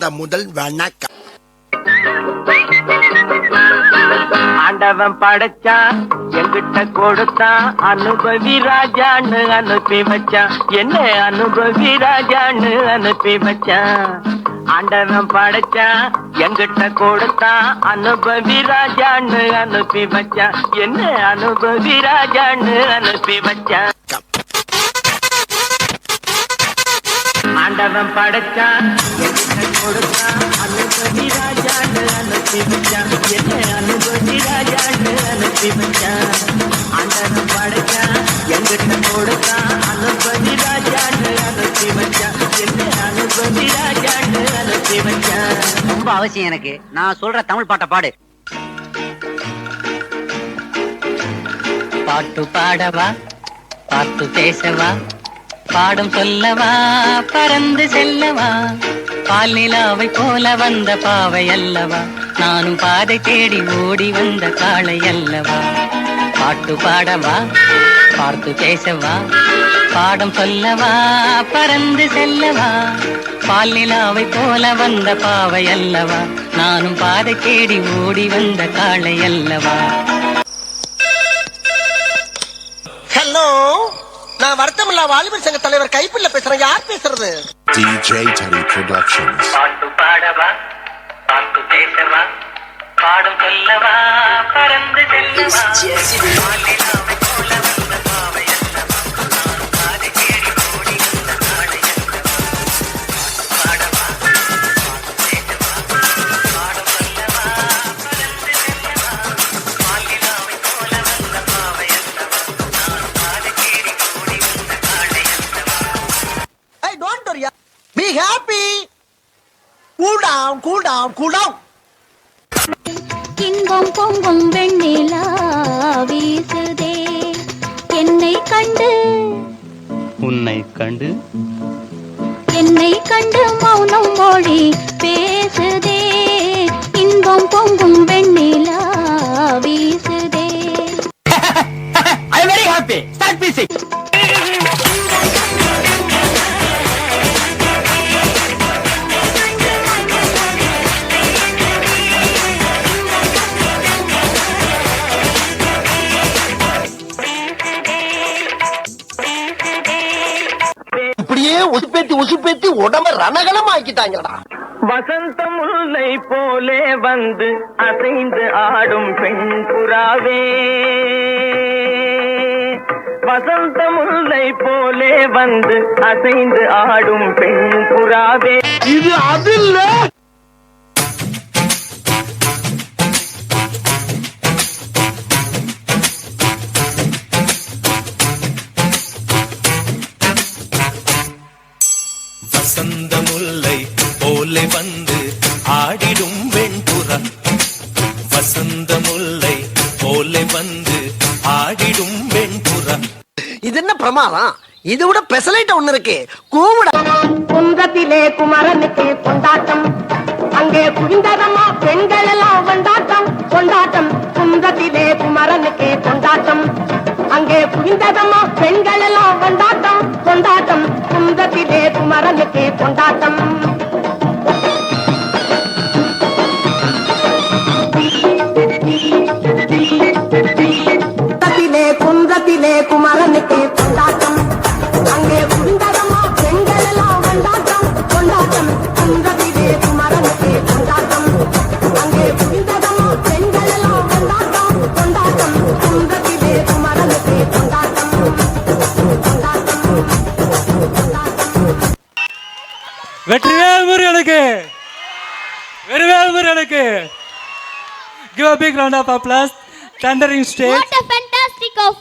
பிறந்த முதல் வணக்கம். ஆண்டவன் படைச்சான் எங்கிட்ட கொடுத்தான் அனுபவி ராஜான்னு அனுப்பி வச்சான். என்ன அனுபவி ராஜான்னு அனுப்பி வச்சான். ஆண்டவன் படைச்சான் எங்கிட்ட கொடுத்தான் அனுபவி ராஜான்னு அனுப்பி வச்சான். என்ன அனுபவி ராஜான்னு அனுப்பி வச்சான். ஆண்டவன் படைச்சான் எங்கிட்ட கொடுத்தான் அனுபவி ராஜான்னு அனுப்பி வச்சான். என்ன அனுபவி ராஜான்னு அனுப்பி வச்சான். ஆண்டவன் படைச்சான் எங்கிட்ட கொடுத்தான் அனுபவி ராஜான்னு அனுப்பி வச்சான். என்ன அனுபவி ராஜான்னு அனுப்பி வச்சான். ரொம்ப அவசியம் எனக்கு. நான் சொல்ற தமிழ் பாட்டை பாடு. பாட்டு பாடவா, பாட்டு பேசவா, பாடும் சொல்லவா, பறந்து செல்லவா, பால் நிலாவை போல வந்த பாவை அல்லவா, நானும் பாதை தேடி ஓடி வந்த காளை அல்லவா. பாட்டு பாடவா, பார்த்து பேசவா, பாடம் சொல்லவா, பறந்து செல்லவா, பால் நிலாவை போல வந்த பாவை அல்லவா, நானும் பாதை தேடி ஓடி வந்த காளை அல்லவா. ஹலோ, நான் வருத்தமில்லா வாலிபர் சங்க தலைவர் கைப்பிள்ள பேசுறேன். யார் பேசுறது? DJ Teddy Productions. பாட்டு பாடவா, பாட்டு பேசவா, பாடும் சொல்லவா, பறந்து செல்லவா, பால் நிலாவை போல வந்த பாவை அல்லவா, நானும் பாதை தேடி ஓடி வந்த காளை அல்லவா. பாடவா, பாட்டு பேசவா, பாடும் சொல்லவா, பறந்து செல்லவா, பால் நிலாவை போல வந்த பாவை அல்லவா, நானும் பாதை தேடி ஓடி வந்த காளை அல்லவா. Hey, don't worry. Be happy. Cool down, cool down, cool down. இன்பம் பொங்கும் வெண்ணிலா வீசுதே என்னை கண்டு, உன்னை கண்டு, என்னை கண்டு மௌனம் மொழி பேசுதே. இன்பம் பொங்கும் வெண்ணிலா வீசுதே. I am very happy. Start music. இப்படியே உசுப்பேத்தி உடம்ப ரணகலம் ஆக்கிட்டாங்கடா. வசந்த முல்லை போலே வந்து அசைந்து ஆடும் பெண் புறாவே, வசந்த முல்லை போலே வந்து அசைந்து ஆடும் பெண் புறாவே. இது அது இல்ல. வசந்த முல்லை போலே வந்து ஆடிடும் வெண்புறா, வசந்த முல்லை போலே வந்து ஆடிடும் வெண்புறா. இது என்ன பிரமாதம்? இது விட பெசலைட் ஒண்ணு இருக்கு. கூவிட குன்றத்திலே குமரனுக்கு கொண்டாட்டம், அங்கே குவிந்ததம்மா பெண்கள் எல்லாம் கொண்டாட்டம் கொண்டாட்டம். குன்றத்திலே குமரனுக்கு கொண்டாட்டம், அங்கே குவிந்ததம்மா பெண்கள் எல்லாம் கொண்டாட்டம் கொண்டாட்டம். குன்றத்திலே குமரனுக்கு கொண்டாட்டம். குன்றத்திலே குமரனுக்கு கொண்டாட்டம், அங்கே குவிந்ததம்மா பெண்கள் எல்லாம் கொண்டாட்டம் கொண்டாட்டம். குன்றத்திலே குமரனுக்கு கொண்டாட்டம், அங்கே குவிந்ததம்மா பெண்கள் எல்லாம் கொண்டாட்டம் கொண்டாட்டம். குன்றத்திலே குமரனுக்கு கொண்டாட்டம் கொண்டாட்டம் கொண்டாட்டம். வெற்றிவேல் முருகனுக்கு, வெற்றிவேல் முருகனுக்கு. Give a big round of applause. Thundering stage. What a fantastic of